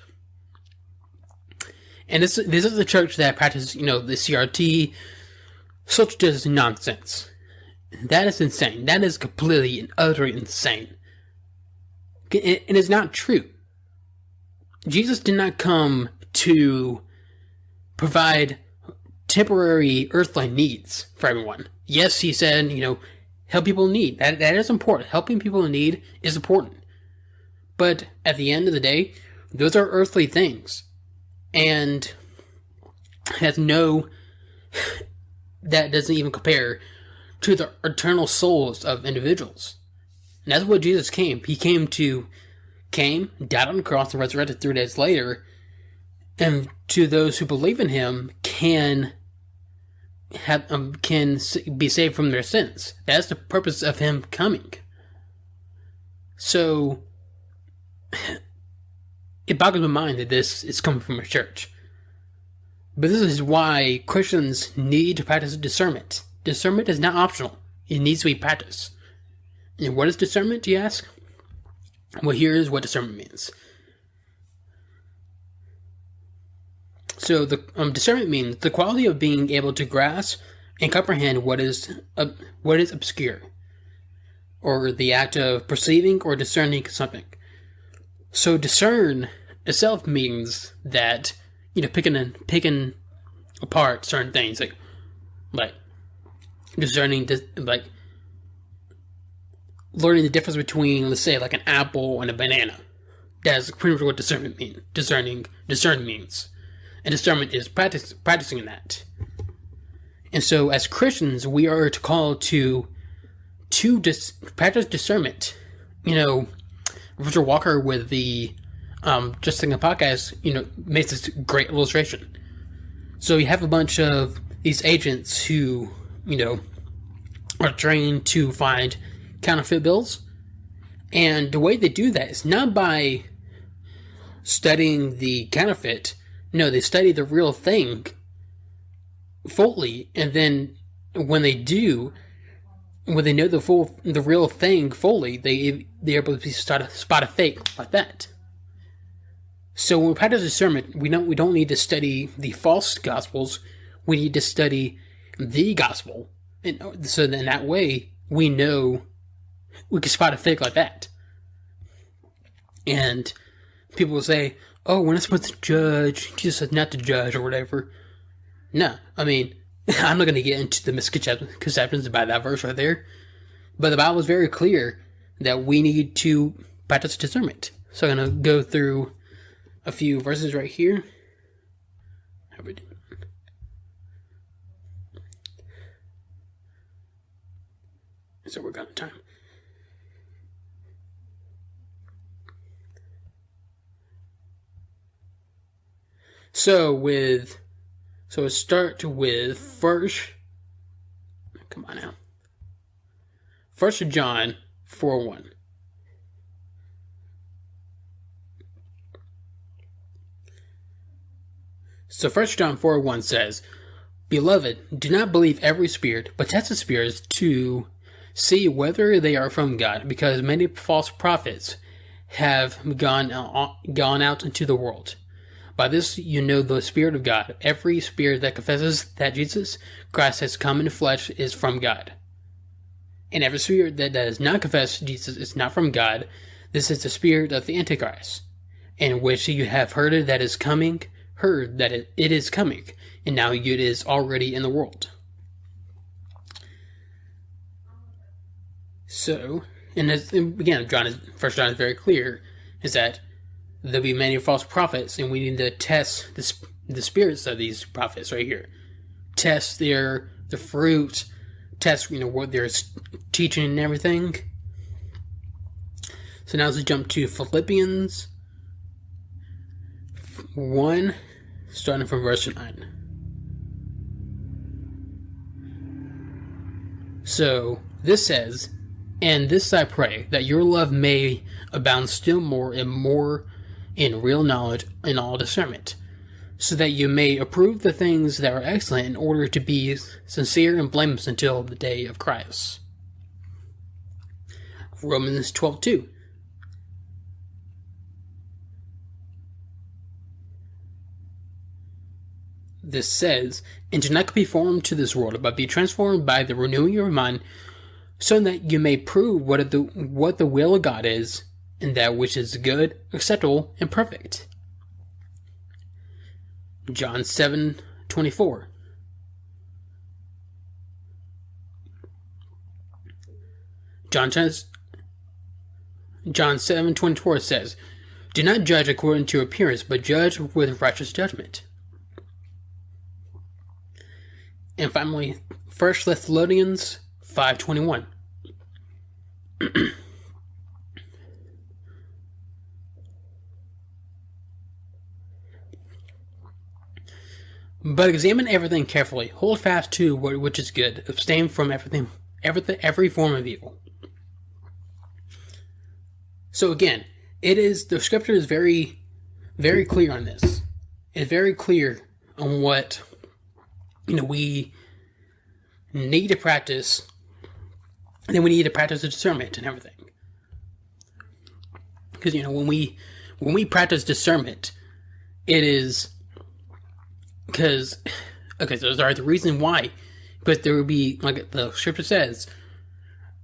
And this is a church that practices, the CRT, social justice nonsense. That is insane. That is completely and utterly insane. And it's not true. Jesus did not come to provide temporary earthly needs for everyone. Yes, he said, help people in need. That is important. Helping people in need is important. But at the end of the day, those are earthly things. And that doesn't even compare to the eternal souls of individuals. And that's what Jesus came. He came, died on the cross, and resurrected 3 days later. And to those who believe in him can be saved from their sins. That's the purpose of him coming. So it boggles my mind that this is coming from a church. But this is why Christians need to practice discernment. Discernment is not optional. It needs to be practiced. And what is discernment, do you ask? Well, here's what discernment means. So, the discernment means the quality of being able to grasp and comprehend what is obscure, or the act of perceiving or discerning something. So, discern itself means that picking apart certain things, like discerning, learning the difference between, let's say, like an apple and a banana. That's pretty much what discernment means. Discern means. And discernment is practicing that. And so, as Christians, we are called to practice discernment. Richard Walker with the Just Thinking podcast, makes this great illustration. So you have a bunch of these agents who, are trained to find counterfeit bills. And the way they do that is not by studying the counterfeit. No, they study the real thing fully, and then when they know the real thing fully, they're able to spot a fake like that. So when we practice discernment, we don't need to study the false gospels. We need to study the gospel, and so then that way we know we can spot a fake like that. And people will say, "Oh, we're not supposed to judge. Jesus said not to judge or whatever." No, I mean, I'm not going to get into the misconceptions about that verse right there, but the Bible is very clear that we need to practice discernment. So I'm going to go through a few verses right here. How we doing? So we're going to time. So we'll start with first. Come on now. 1 John 4:1. So 1 John 4:1 says, "Beloved, do not believe every spirit, but test the spirits to see whether they are from God, because many false prophets have gone out into the world. By this you know the Spirit of God. Every spirit that confesses that Jesus Christ has come in the flesh is from God. And every spirit that does not confess Jesus is not from God. This is the spirit of the Antichrist, in which you have heard that it is coming, and now it is already in the world." So, and again, 1 John is very clear, is that there'll be many false prophets, and we need to test the spirits of these prophets right here. Test the fruit, test what they're teaching and everything. So now let's jump to Philippians 1, starting from verse 9. So this says, "And this I pray, that your love may abound still more and more in real knowledge and all discernment, so that you may approve the things that are excellent, in order to be sincere and blameless until the day of Christ." Romans 12:2. This says, "And do not be conformed to this world, but be transformed by the renewing of your mind, so that you may prove what the will of God is, and that which is good, acceptable, and perfect." John 7:24. John 7:24 says, "Do not judge according to appearance, but judge with righteous judgment." And finally, 1 Thessalonians 5:21. "But examine everything carefully, hold fast to which is good, abstain from every form of evil." So again, the scripture is very, very clear on this. It's very clear on what we need to practice, and then we need to practice the discernment and everything. Because when we practice discernment, it is because the reason why, because there will be, like the scripture says,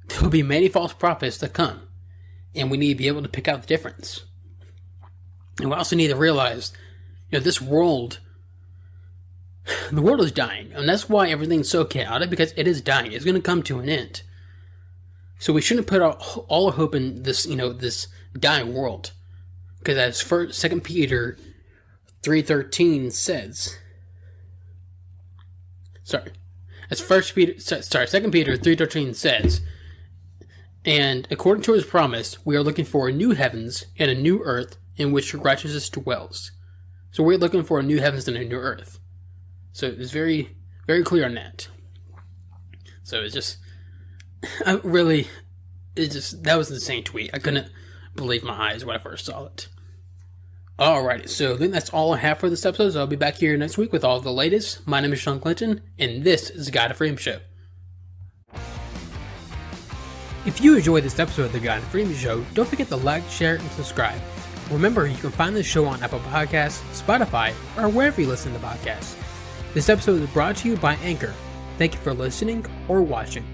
there will be many false prophets that come, and we need to be able to pick out the difference. And we also need to realize, this world. The world is dying, and that's why everything's so chaotic, because it is dying. It's going to come to an end. So we shouldn't put all our hope in this, this dying world. Because as 2 Peter 3:13 says, as 2 Peter 3:13 says, "And according to his promise, we are looking for a new heavens and a new earth in which righteousness dwells." So we're looking for a new heavens and a new earth. So it's very, very clear on that. So it's just, that was an insane tweet. I couldn't believe my eyes when I first saw it. Alrighty, so then that's all I have for this episode. So I'll be back here next week with all of the latest. My name is Sean Clinton, and this is the God of Freedom Show. If you enjoyed this episode of the God of Freedom Show, don't forget to like, share, and subscribe. Remember, you can find this show on Apple Podcasts, Spotify, or wherever you listen to podcasts. This episode is brought to you by Anchor. Thank you for listening or watching.